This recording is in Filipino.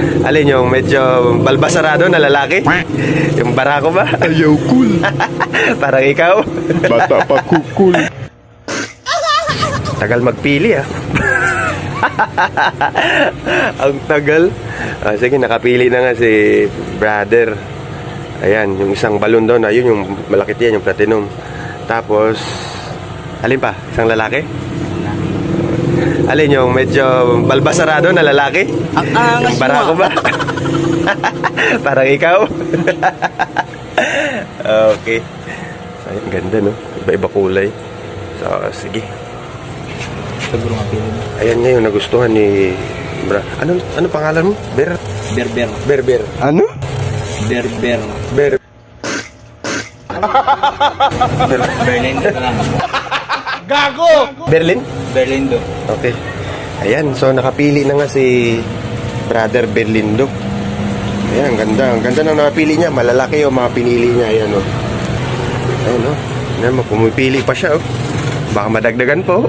Alin yung medyo balbasarado na lalaki? Yung barako ba? Ayaw cool. Parang ikaw. Bata pa kukul. Tagal magpili ah. Ang tagal. Sige, nakapili na nga si brother. Ayan, yung isang balon doon. Ayun yung malaki yan, yung platinum. Tapos, alin pa? Isang lalaki? Alin yung medyo balbasarado na lalaki? Yung barako ba? Parang ikaw. Okay. So, ayun, ganda no? Iba-iba kulay. So, sige. Siguro nga pili mo. Ayan nga yung nagustuhan ni ano pangalan mo? Berber. Berber. Ano? Berber. Berlindo na lang. Gago! Berlin? Berlindo. Okay. Ayan, so nakapili na nga si Brother Berlindo. Ayan, ang ganda. Ang ganda ng napili niya. Malalaki yung mga pinili niya. Ayan, oh. Ayan, oh. Ayan, pumipili pa siya, oh. Baka madagdagan po. Oh.